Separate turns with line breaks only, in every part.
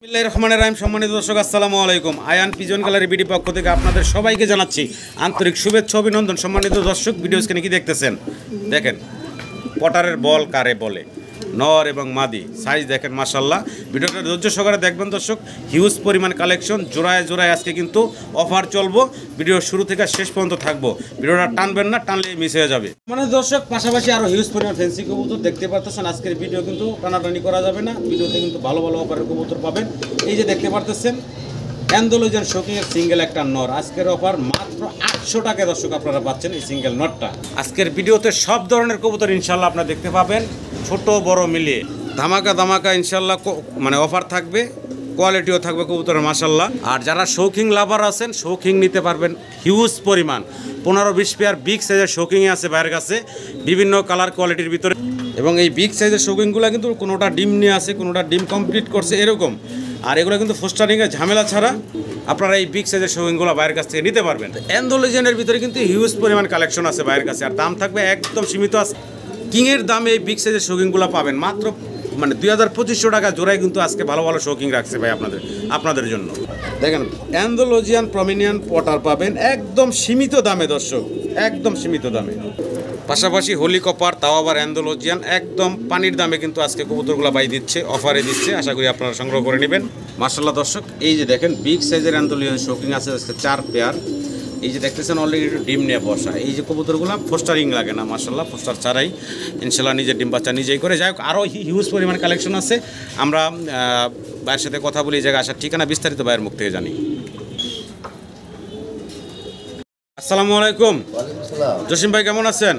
বিসমিল্লাহির রহমানির রহিম। সম্মানিত দর্শক, আসসালামু আলাইকুম। আয়ান পিজন গ্যালারি বিডি পক্ষ থেকে আপনাদের সবাইকে জানাচ্ছি আন্তরিক শুভেচ্ছা অভিনন্দন। সম্মানিত দর্শক, ভিডিও স্ক্রিনে কি দেখতেছেন? দেখেন পটারের বল কারে বলে, নর এবং মাদি সাইজ দেখেন মাশাল্লাহ। ভিডিওটা ধৈর্য সহকারে দেখবেন দর্শক। হিউজ পরিমাণ কালেকশন, জোড়ায় জোড়ায় আজকে কিন্তু অফার চলবো। ভিডিও শুরু থেকে শেষ পর্যন্ত থাকবো। ভিডিওটা টানবেন না, টানলে মিস হয়ে যাবে। মানে দর্শক, পাশাপাশি আরও হিউজ পরিমাণ ফ্যান্সি কবুতর দেখতে পারতেছেন। আজকের ভিডিও কিন্তু টানাটানি করা যাবে না, ভিডিওতে কিন্তু ভালো ভালো অফারের কবুতর পাবেন। এই যে দেখতে পারতেছেন অ্যান্ডালুজিয়ান শোকিংয়ের সিঙ্গেল একটা নর, আজকের অফার মাত্র 800 টাকায় দর্শক আপনারা পাচ্ছেন এই সিঙ্গেল নরটা। আজকের ভিডিওতে সব ধরনের কবুতর ইনশাল্লাহ আপনারা দেখতে পাবেন, ছোট বড় মিলিয়ে ধামাকা ধামাকা ইনশাল্লাহ মানে অফার থাকবে, কোয়ালিটিও থাকবে কবুতরের মাশাল্লাহ। আর যারা শৌখিন লাভার আছেন, শৌখিন নিতে পারবেন হিউজ পরিমাণ 15-20 পেয়ার বিগ সাইজের শৌখিংয়ে আছে বাইরের কাছে, বিভিন্ন কালার কোয়ালিটির ভিতরে। এবং এই বিগ সাইজের শৌখিংগুলো কিন্তু কোনোটা ডিম নিয়ে আসে, কোনোটা ডিম কমপ্লিট করছে এরকম। আর এগুলো কিন্তু ফোস্টারিংয়ের ঝামেলা ছাড়া আপনারা এই বিগ সাইজের শৌখিংগুলো বাইরের কাছ থেকে নিতে পারবেন। অ্যান্ডালুজিয়ানের ভিতরে কিন্তু হিউজ পরিমাণ কালেকশন আছে বাইরের কাছে, আর দাম থাকবে একদম সীমিত আছে। কিংয়ের দামে এই বিগ সাইজের শৌখিংগুলো পাবেন মাত্র মানে 2200-2500 টাকা জোড়ায়। কিন্তু আজকে ভালো ভালো শৌখিং রাখছে ভাই আপনাদের জন্য। দেখেন অ্যান্ডালুজিয়ান প্রমিনিয়ান পটার পাবেন একদম সীমিত দামে দর্শক, একদম সীমিত দামে। পাশাপাশি হোলি কপার, তাও আবার অ্যান্ডালুজিয়ান একদম পানির দামে কিন্তু আজকে কবুতরগুলো বাই দিচ্ছে, অফারে দিচ্ছে। আশা করি আপনারা সংগ্রহ করে নেবেন মাশাল্লাহ। দর্শক এই যে দেখেন বিগ সাইজের অ্যান্ডালুজিয়ান শৌখিং আছে আজকে 4 পেয়ার। এই যে দেখতেছেন অলরেডি একটু ডিম নিয়ে বসা। এই যে কবুতরগুলো ফোস্টারিং লাগে না মাশাল্লাহ, ফোস্টার ছাড়াই ইনশাল্লাহ নিজের ডিম বাচ্চা নিজেই করে। যাই হোক, আরও হিউজ পরিমাণ কালেকশন আছে। আমরা ভাইয়ের সাথে কথা বলি, এই জায়গায় আসার ঠিকানা বিস্তারিত ভাইয়ের মুখ থেকে জানি। আসসালামু আলাইকুম। জসিম ভাই কেমন আছেন?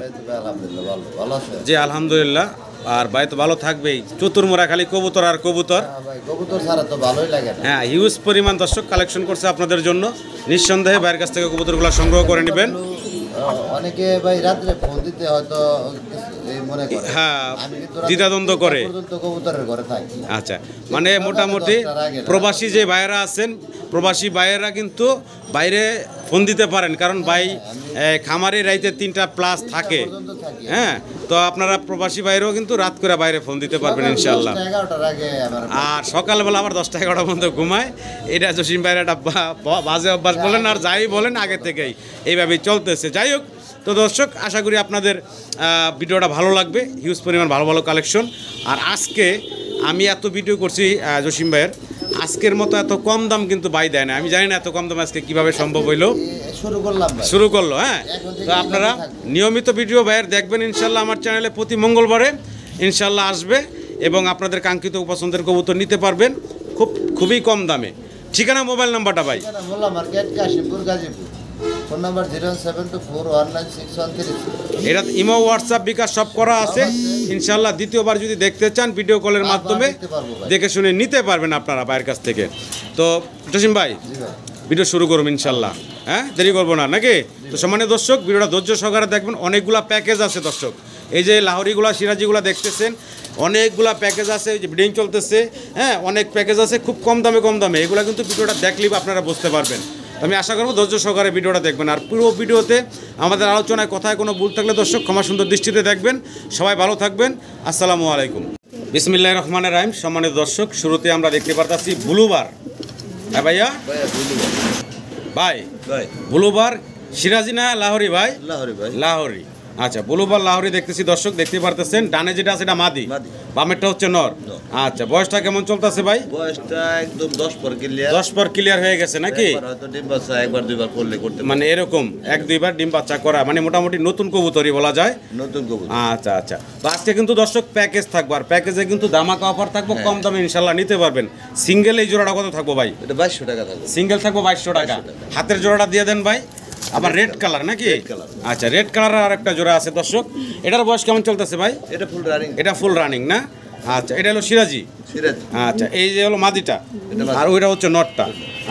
জি আলহামদুলিল্লাহ। আর ভাই তো ভালো থাকবেই, চতুর্মুরা খালি কবুতর আর কবুতর। হ্যাঁ, হিউজ পরিমাণ দর্শক কালেকশন করছে আপনাদের জন্য। নিঃসন্দেহে ভাইয়ের কাছ থেকে কবুতরগুলো সংগ্রহ করে নেবেন।
অনেকে ভাই রাত্রে ফোন দিতে হয়তো মনে করে,
হ্যাঁ, দ্বিধাদ্বন্দ্ব করে। আচ্ছা, মানে মোটামুটি প্রবাসী যে ভাইয়েরা আছেন, প্রবাসী ভাইয়েরা কিন্তু বাইরে ফোন দিতে পারেন, কারণ ভাই খামারে রাইতে 3টা প্লাস থাকে। হ্যাঁ, তো আপনারা প্রবাসী বাইরেও কিন্তু রাত করে বাইরে ফোন দিতে পারবেন ইনশাল্লাহ। আর সকালবেলা আবার 10টা-11টা পর্যন্ত ঘুমায়। এটা জসিম ভাইয়ের একটা বাজে অভ্যাস বলেন আর যাই বলেন, আগে থেকেই এইভাবেই চলতেছে। যাই হোক, তো দর্শক আশা করি আপনাদের ভিডিওটা ভালো লাগবে। হিউজ পরিমাণ ভালো ভালো কালেকশন। আর আজকে আমি এত ভিডিও করছি জসিম ভাইয়ের, আজকের মতো এত কম দাম কিন্তু বাই দেয় না। আমি জানি না এত কম দাম আজকে কীভাবে সম্ভব হইলো, শুরু করলো। হ্যাঁ, তো আপনারা নিয়মিত ভিডিও ভাইয়ের দেখবেন ইনশাল্লাহ। আমার চ্যানেলে প্রতি মঙ্গলবারে ইনশাল্লাহ আসবে এবং আপনাদের কাঙ্ক্ষিত পছন্দের কবুতর নিতে পারবেন খুবই কম দামে। ঠিকানা, মোবাইল নাম্বারটা ভাই?
Phone number 072419613।
এটা ইমো, হোয়াটসঅ্যাপ, বিকাশ সব করা আছে ইনশাল্লাহ। দ্বিতীয়বার যদি দেখতে চান ভিডিও কলের মাধ্যমে দেখে শুনে নিতে পারবেন আপনারা ভাইয়ের কাছ থেকে। তো জসিম ভাই, ভিডিও শুরু করুন ইনশাল্লাহ। হ্যাঁ, দেরি করবো না নাকি? তো সম্মানীয় দর্শক, ভিডিওটা ধৈর্য সহকারে দেখবেন। অনেকগুলা প্যাকেজ আছে দর্শক। এই যে লাহোরিগুলা, সিরাজিগুলা দেখতেছেন, অনেকগুলা প্যাকেজ আছে। যে ব্রিডিং চলতেছে, হ্যাঁ, অনেক প্যাকেজ আছে খুব কম দামে। এগুলো কিন্তু ভিডিওটা দেখলেই আপনারা বুঝতে পারবেন। আমি আশা করবো ধৈর্য সহকারে ভিডিওটা দেখবেন। আর পুরো ভিডিওতে আমাদের আলোচনায় কথায় কোনো ভুল থাকলে দর্শক ক্ষমা সুন্দর দৃষ্টিতে দেখবেন। সবাই ভালো থাকবেন। আসসালামু আলাইকুম। বিসমিল্লাহির রহমানির রহিম। সম্মানিত দর্শক, শুরুতে আমরা দেখতে পারতাছি ব্লুবার। হ্যাঁ ভাইয়া, ভাই ব্লুবার সিরাজি না লাহোরি? ভাই লাহোরি। আচ্ছা, ব্লুবার লাহোরি দেখতেছি দর্শক, দেখতে পারতেছেন। ডানে যেটা আছে এটা মাদি, বামেরটা হচ্ছে নর। আচ্ছা, বয়সটা কেমন চলতেছে ভাই?
বয়সটা একদম 10 পর
ক্লিয়ার হয়ে গেছে নাকি?
হয়তো ডিম বাচ্চা একবার দুইবার করলে করতে,
মানে এরকম 1-2বার ডিম বাচ্চা করা, মানে মোটামুটি নতুন কবুতরই বলা যায়, নতুন কবুতর। আচ্ছা, তো আজকে কিন্তু দর্শক প্যাকেজ থাকবে, আর প্যাকেজে কিন্তু ধামাকা অফার থাকবে, কম দামে ইনশাল্লাহ নিতে পারবেন। সিঙ্গেল এই জোড়াটা কত থাকবো ভাই?
এটা 2200 টাকা থাকবে।
সিঙ্গেল থাকবো 2200 টাকা। হাতের জোড়াটা দিয়ে দেন ভাই। আবার রেড কালার নাকি? আচ্ছা, রেড কালারের আর একটা জোড়া আছে দর্শক। এটার বয়স কেমন চলতেছে ভাই? এটা ফুল রানিং না? আচ্ছা, এটা হলো সিরাজি। আচ্ছা, এই যে হলো মাদিটা, আর ওইটা হচ্ছে নটটা।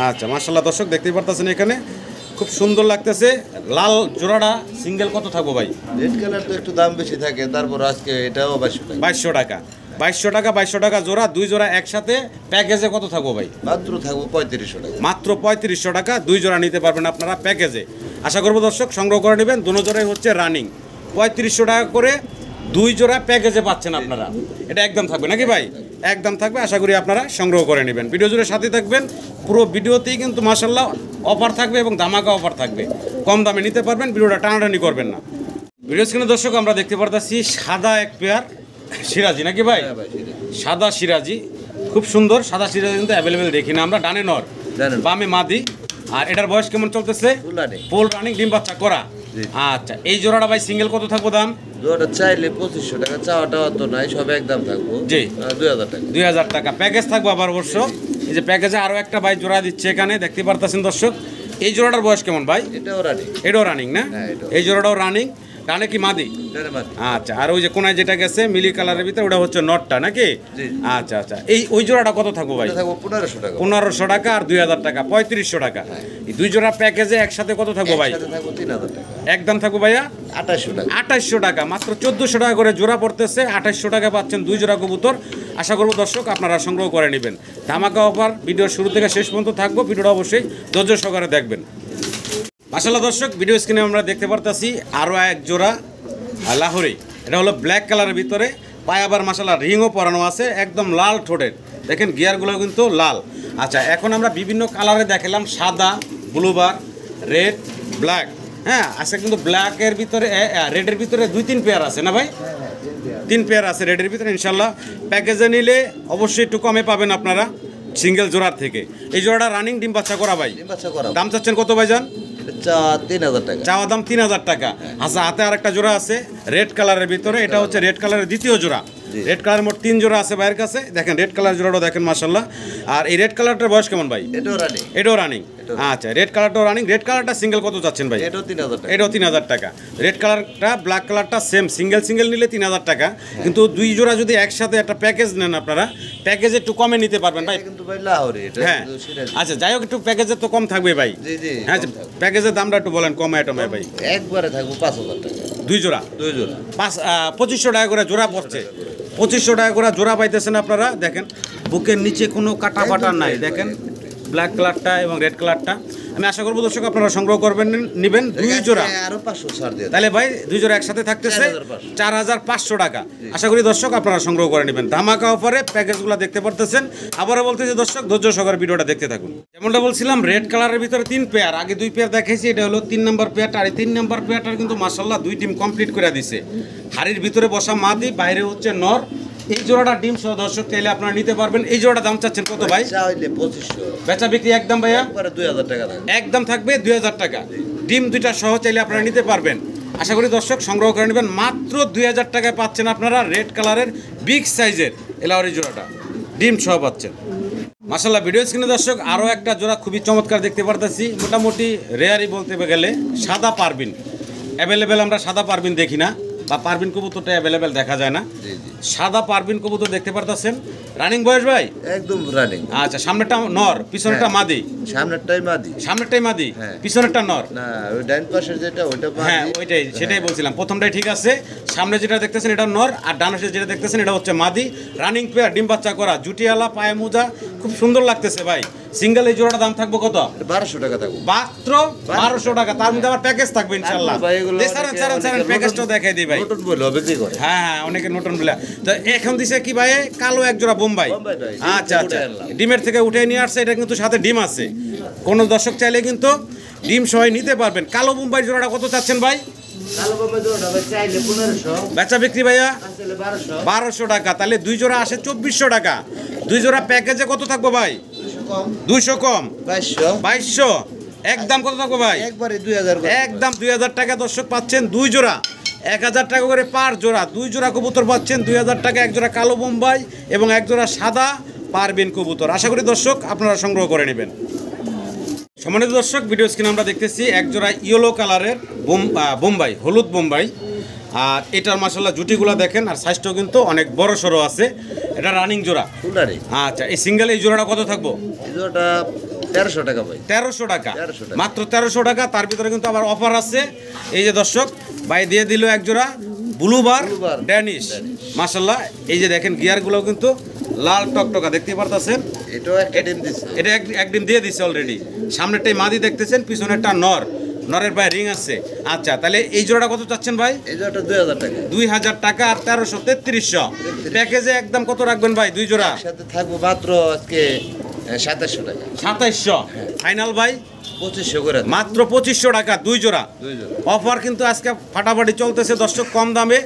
আচ্ছা, মাশাআল্লাহ দর্শক দেখতেই পারতেছেন, এখানে খুব সুন্দর লাগতেছে। লাল জোড়াটা সিঙ্গেল কত থাকবো ভাই?
রেড কালার তো একটু দাম বেশি থাকে, তারপর আজকে এটাও
2200 টাকা। 2200 টাকা জোড়া, 2 জোড়া একসাথে। প্যাকেজে কত থাকবো ভাই?
মাত্র থাকবো 3500 টাকা।
মাত্র 3500 টাকা 2 জোড়া নিতে পারবেন আপনারা প্যাকেজে। আশা করবো দর্শক সংগ্রহ করে নেবেন। দুটো জোড়াই হচ্ছে রানিং। 3500 টাকা করে 2 জোড়া প্যাকেজে পাচ্ছেন আপনারা। এটা একদম থাকবে নাকি ভাই? একদম থাকবে, আশা করি আপনারা সংগ্রহ করে নেবেন। ভিডিও জুড়ে সাথে থাকবেন, পুরো ভিডিওতেই কিন্তু মাশাআল্লাহ অফার থাকবে এবং ধামাকা অফার থাকবে, কম দামে নিতে পারবেন, ভিডিওটা টানাটানি করবেন না। ভিডিও স্ক্রিনে দর্শক আমরা দেখতে পারতেছি সাদা এক পেয়ার সিরাজি নাকি ভাই?
হ্যাঁ ভাই, সেটাই।
সাদা সিরাজি খুব সুন্দর, সাদা সিরাজি কিন্তু অ্যাভেলেবেল দেখি না আমরা। ডানে নর,
ডানে।
বামে মাদি। আর এটার বয়স কেমন চলতেছে?
Full running.
ফুল রানিং, ডিম বাচ্চা করা।
জি।
আচ্ছা, এই জোড়াটা ভাই সিঙ্গেল কত থাকবো দাম?
জোড়াটা চাইলে 2500 টাকা, চাওয়াটা অত নাই, সব একদম থাকবো
জি।
2000 টাকা।
2000 টাকা প্যাকেজ থাকবো আবার অবশ্য। এই যে প্যাকেজে আরও একটা ভাই জোড়া দিচ্ছে এখানে, দেখতে পারতেছেন দর্শক। এই জোড়াটার বয়স কেমন ভাই?
এটাও রানিং।
এটাও রানিং না?
হ্যাঁ, এটাও।
এই জোড়াটাও রানিং। ডানে কি মাদি?
ডানে মাদি।
আচ্ছা, আর ওই যে কোনায় যেটা গেছে মিলি কালারের ভিতরে, ওটা হচ্ছে নটটা নাকি?
জি।
আচ্ছা আচ্ছা, ওই জোড়াটা কত থাকবো ভাই?
এটা থাকবো 1500 টাকা।
1500 টাকা আর 2000 টাকা 3500 টাকা। এই দুই জোড়া প্যাকেজে একসাথে কত থাকবো ভাই?
একসাথে থাকবো 3000 টাকা।
একদম থাকবো ভাইয়া
2800 টাকা।
2800 টাকা, মাত্র 1400 টাকা করে জোড়া পড়তেছে। 2800 টাকা পাচ্ছেন দুই জোড়া কবুতর। আশা করবো দর্শক আপনারা সংগ্রহ করে নেবেন। ধামাকা অফার ভিডিওর শুরু থেকে শেষ পর্যন্ত থাকবো, ভিডিওটা অবশ্যই ধৈর্য সহকারে দেখবেন। মাশাআল্লাহ দর্শক, ভিডিও স্ক্রিনে আমরা দেখতে পারতাছি আরও এক জোড়া লাহোরি। এটা হলো ব্ল্যাক কালারের ভিতরে, পায়ে আবার মাশাআল্লাহ রিংও পরানো আছে, একদম লাল ঠোঁটের। দেখেন গিয়ারগুলো কিন্তু লাল। আচ্ছা, এখন আমরা বিভিন্ন কালারে দেখালাম, সাদা, ব্লুবার, রেড, ব্ল্যাক। হ্যাঁ, আজকে কিন্তু ব্ল্যাকের ভিতরে রেডের ভিতরে 2-3 পেয়ার আছে না ভাই? 3 পেয়ার আছে রেডের ভিতরে। ইনশাল্লাহ প্যাকেজে নিলে অবশ্যই একটু কমে পাবেন আপনারা সিঙ্গেল জোড়ার থেকে। এই জোড়াটা রানিং, ডিম বাচ্চা করা ভাই।
ডিম বাচ্চা করা।
দাম চাচ্ছেন কত ভাই জান?
এটা 3000 টাকা।
চাওয়া দাম 3000 টাকা। আচ্ছা, হাতে আরেকটা জোড়া আছে রেড কালারের ভিতরে, এটা হচ্ছে রেড কালারের দ্বিতীয় জোড়া।
জি।
রেড কালার মোট 3 জোড়া আছে ভাইয়ের কাছে। দেখেন রেড কালার জোড়াটা দেখেন মাশাআল্লাহ। আর এই রেড কালারটার বয়স কেমন ভাই?
এটাও রানিং।
এটাও রানিং। আচ্ছা, রেড কালারটাও রানিং। রেড কালারটা সিঙ্গেল কত চাচ্ছেন ভাই?
এটাও 3000 টাকা।
এটাও 3000 টাকা। রেড কালারটা ব্ল্যাক কালারটা সেম, সিঙ্গেল সিঙ্গেল নিলে 3000 টাকা। কিন্তু দুই জোড়া যদি একসাথে একটা প্যাকেজ নেন আপনারা, প্যাকেজে একটু কমে নিতে পারবেন ভাই।
এটা কিন্তু ভাই লাহোরি, এটা
হ্যাঁ,
কিন্তু সিরাজি।
আচ্ছা যাই হোক, একটু প্যাকেজে তো কম থাকবে ভাই।
জি জি।
হ্যাঁ, প্যাকেজের দামটা একটু বলেন, কম আইটেমে ভাই।
একবারে থাকবো 5000 টাকা।
দুই জোড়া
দুই জোড়া।
2500 টাকা করে জোড়া পড়ছে। 2500 টাকা করে জোড়া পাইতেছেন আপনারা। দেখেন বুকের নিচে কোনো কাটা বাটা নাই। দেখেন ব্ল্যাক কালারটা এবং রেড কালারটা। আমি আশা করবো দর্শক আপনারা সংগ্রহ করবেন, নেবেন দুই জোড়া।
আরো 500 ছাড় দিয়ে।
তাহলে ভাই দুই জোড়া একসাথে থাকতেছে 4500 টাকা। আশা করি দর্শক আপনারা সংগ্রহ করে নেবেন। ধামাকা অফারে প্যাকেজগুলো দেখতে পারতেছেন। আবারও বলতেছি দর্শক, ধৈর্য সহকারে ভিডিওটা দেখতে থাকুন। যেমনটা বলছিলাম, রেড কালারের ভিতরে 3 পেয়ার, আগে 2 পেয়ার দেখাইছি। এটা হলো 3 নম্বর পেয়ারটা। আর এই 3 নম্বর পেয়ারটার কিন্তু মাশাআল্লাহ 2 টিম কমপ্লিট করে দিছে। হাড়ির ভিতরে বসা মাদি, বাইরে হচ্ছে নর। এই জোড়াটা ডিম সহ দর্শক চাইলে আপনারা নিতে পারবেন। এই জোড়াটা দাম চাচ্ছেন কত ভাই?
চাইলে 2500।
বেচা বিক্রি একদম ভাইয়া
একবারে 2000 টাকা থাকবে।
একদম থাকবে 2000 টাকা। ডিম দুইটা সহ চাইলে আপনারা নিতে পারবেন। আশা করি দর্শক সংগ্রহ করে নেবেন। মাত্র 2000 টাকায় পাচ্ছেন আপনারা রেড কালারের বিগ সাইজের এলাওয়ারি জোড়াটা, ডিম সহ পাচ্ছেন। মাশাআল্লাহ, ভিডিও স্ক্রিনে দর্শক আরও একটা জোড়া খুবই চমৎকার দেখতে পারতেছি। মোটামুটি রেয়ারই বলতে গেলে, সাদা পারবিন। অ্যাভেলেবেল আমরা সাদা পারবিন দেখি না, বা পারবিন কবুতরটা অ্যাভেলেবেল দেখা যায় না।
জি জি।
সাদা পারবিন কবুতর দেখতে পারতেছেন। রানিং বয়স ভাই?
একদম রানিং।
আচ্ছা, সামনেটা নর, পিছনেটা
হ্যাঁ।
মাদি।
সামনেরটাই মাদি।
সামনেরটাই মাদি,
হ্যাঁ।
পিছনেরটা নর।
না, ওই ডান পাশের যেটা ওইটা মাদি।
হ্যাঁ, ওইটাই, সেটাই বলছিলাম। প্রথমটাই ঠিক আছে। সামনে যেটা দেখতেছেন এটা নর, আর ডান পাশে যেটা দেখতেছেন এটা হচ্ছে মাদি। রানিং পেয়ার, ডিম বাচ্চা করা, জুটিয়ালা, পায়ে মোজা, খুব সুন্দর লাগতেছে ভাই। সিঙ্গেল এই জোড়াটা দাম থাকবো কত?
1200 টাকা থাকবে।
মাত্র 1200 টাকা। তার মধ্যে আবার প্যাকেজ থাকবে ইনশাআল্লাহ।
ভাই এগুলো
ছাড়েন প্যাকেজটাও দেখাই দিই ভাই।
নতুন বলে হবে কি করে?
হ্যাঁ হ্যাঁ, অনেকে নতুন বলে। তো এখন দিছে কি ভাই? কালো এক জোড়া বোম্বাই।
বোম্বাই ভাই,
আচ্ছা আচ্ছা, ডিমের থেকে উঠে নিয়ে আসছে। এটা কিন্তু সাথে ডিম আছে। কোনো দর্শক চাইলে কিন্তু ডিম সহ নিতে পারবেন। কালো বোম্বাই জোড়াটা কত চাচ্ছেন ভাই?
কালো বোম্বাই জোড়া ভাই চাইলে 1500।
বেচা বিক্রি ভাইয়া
চাইলে 1200।
1200 টাকা। তাহলে দুই জোড়া আসে 2400 টাকা। দুই জোড়া প্যাকেজে কত থাকবো ভাই?
কম।
200 কম
2200।
2200। একদম কত থাকবো ভাই?
একবারে 2000 করে।
একদম 2000 টাকা দর্শক পাচ্ছেন দুই জোড়া। 1000 টাকা করে পার জোড়া। দুই জোড়া কবুতর পাচ্ছেন 2000 টাকা। এক জোড়া কালো বোম্বাই এবং এক জোড়া সাদা পারবিন কবুতর। আশা করি দর্শক আপনারা সংগ্রহ করে নেবেন। সম্মানিত দর্শক, ভিডিও স্ক্রিনে আমরা দেখতেছি এক জোড়া ইয়েলো কালারের বোম্বাই, হলুদ বোম্বাই। আর এটার মাশাআল্লাহ জুটিগুলো দেখেন, আর সাইজটাও কিন্তু অনেক বড় সড়ো আছে। এটা রানিং জোড়া।
ফুলারি।
আচ্ছা, এই সিঙ্গেল এই জোড়াটা কত থাকবো?
এই জোড়াটা 1300 টাকা ভাই।
1300 টাকা।
1300 টাকা।
মাত্র 1300 টাকা। তার ভিতরে কিন্তু আবার অফার আছে। এই যে দর্শক ভাই দিয়ে দিল এক জোড়া ব্লুবার ড্যানিশ। মাশাআল্লাহ, এই যে দেখেন গিয়ারগুলো কিন্তু লাল টকটকা দেখতে পারতেছেন।
এটাও একটা ডিম দিছে।
এটা এক ডিম দিয়ে দিছে অলরেডি। সামনেরটাই মাদি দেখতেছেন, পিছনেরটা নর। নরের পায়ে রিং আছে। আচ্ছা, তাহলে এই জোড়াটা কত চাচ্ছেন ভাই?
এই জোড়াটা 2000 টাকা।
2000 টাকা আর 1300 3300। প্যাকেজে একদম কত রাখবেন ভাই দুই জোড়া?
সাথে থাকবো মাত্র আজকে 2700 টাকা।
2700 ফাইনাল ভাই?
2500 করে।
মাত্র 2500 টাকা দুই জোড়া। অফার কিন্তু আজকে ফাটাফাটি চলতেছে দর্শক, কম দামে।